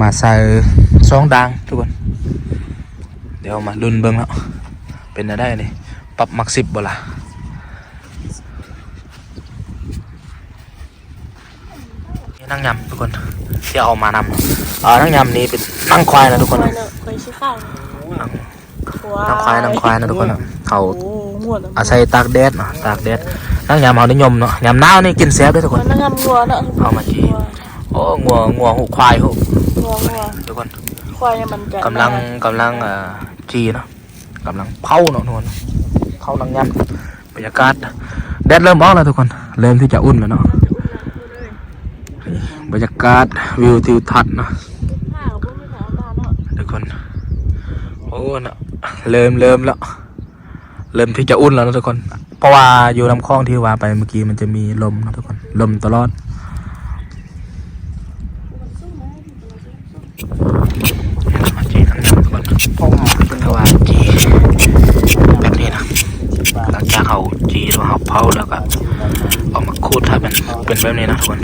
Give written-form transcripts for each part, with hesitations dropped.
มาใส่ซองดังทุกคนเดี๋ยวมาดุนเบิ้งแล้วเป็นอะไรนี่ปรับมัก10บ่ล่ะนี่นั่งยำทุกคนที่เอามานำนั่งยำนี้เป็นนั่งควายนะทุกคนนั่งควายนะทุกคนเขาอาศัยตากแดดเนาะตากแดดนั่งยำเขานิยมเนาะยำหนาวนี่กินแซ่บด้วยทุกคนนั่งยำงัวเนาะเอามาจีโอ้งัวหูควายหูทุกคนควายมันจะกำลังจีเนาะกำลังเผาเนาะทุกคนเผานั่งยำบรรยากาศแดดเริ่มออกแล้วทุกคนเริ่มที่จะอุ่นแล้วเนาะบรรยากาศวิวทิวทัศน์เนาะทุกคนโอ้เนาะเริ่มแล้วเริ่มที่จะอุ่นแล้วนะทุกคนเพราะว่าอยู่ลำคลองที่ว่าไปเมื่อกี้มันจะมีลมนะทุกคนลมตลอดจีทั้งนั้นทุกคนเพราะว่าจีแบบนี้นะหลังจากเขาจีแล้วเขาเผาแล้วก็เอามาคูดถ้าเป็นแบบนี้นะทุกคน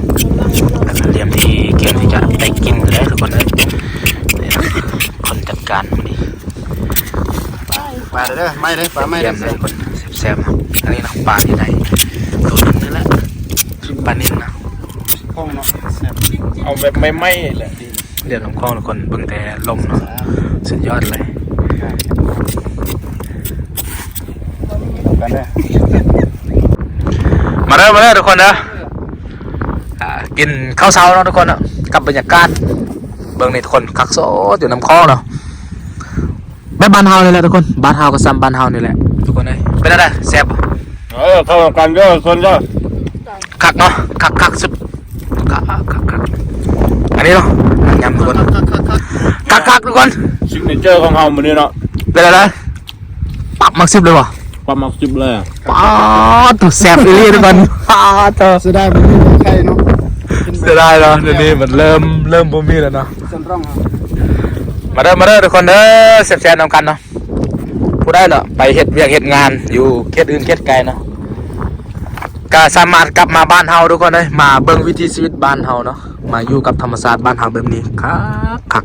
แล้วก็เตรียมที่เกี่ยวที่จะได้กินแล้วทุกคนเลยคนจัดการนี่ปลาเด้อไม่เลยปลาไม่เตรียมเลยคนแซ่บๆอันนี้นะปลาที่ไหนตัวนึงนี่แหละปลานิ่มนะ ห้องเนาะเอาแบบไม่แหละดีเดี๋ยวลำคลองทุกคนเบิ่งแต่ลมเนาะสุดยอดเลยกันเด้อมาเด้อทุกคนนะกินข้าวเช้าเนาะทุกคนเนาะกับบรรยากาศเบิ่งนี่ทุกคนคักโซอยู่น้ำคลองเนาะแบบบ้านเฮานี่แหละทุกคนบ้านเฮาก็ซ้ำบ้านเฮานี่แหละทุกคนเลยเป็นอะไรแซ่บเข้ากันเยอะส่วนเยอะคักเนาะคักสุดคักอันนี้เนาะยำทุกคนคักทุกคนซิกเนเจอร์ของเฮามื้อนี้เนาะเป็นอะไรปรับมัก10เลยวะปรับมัก10เลยป๊าดตัวแซ่บอีหลีทุกคนป๊าดตัวเสียดายบ่มีใครเนาะเสียดายเนาะเดี๋ยวนี้มันเริ่มบ่มีแล้วเนาะส่วนร่องมาเด้อทุกคนเด้อแซ่บๆนำกันเนาะผู้ได้เนาะไปเฮ็ดเวียกเฮ็ดงานอยู่เขตอื่นเขตไกลเนาะก็สามารถกลับมาบ้านเฮาทุกคนเลยมาเบิ่งวิถีชีวิตบ้านเฮาเนาะมาอยู่กับธรรมชาติบ้านเฮาแบบนี้คัก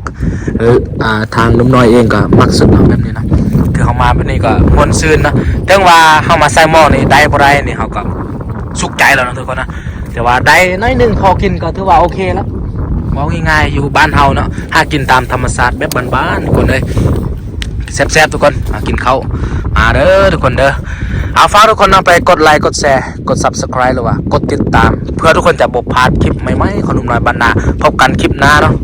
ทางนุ่มน้อยเองก็มักสุดเนาะแบบนี้นะคือเฮามาแบบนี้ก็ม่วนซื่นนะถึงว่าเฮามาใส่หม้อนี่ได้บ่ได้นี่เฮาก็สุขใจแล้วนะทุกคนนะแต่ว่าได้น้อยนึงพอกินก็ถือว่าโอเคแล้วมองง่ายๆอยู่บ้านเฮาเนาะหากินตามธรรมชาติแบบบ้านๆทุกคนเลยแซ่บๆทุกคนกินข้าวมาเด้อทุกคนเด้อเอาฝากทุกคนนำไปกดไลค์กดแชร์กด Subscribe หรือว่ากดติดตามเพื่อทุกคนจะบ่พลาดคลิปใหม่ๆของหนุ่มน้อยบ้านนาพบกันคลิปหน้าเนาะ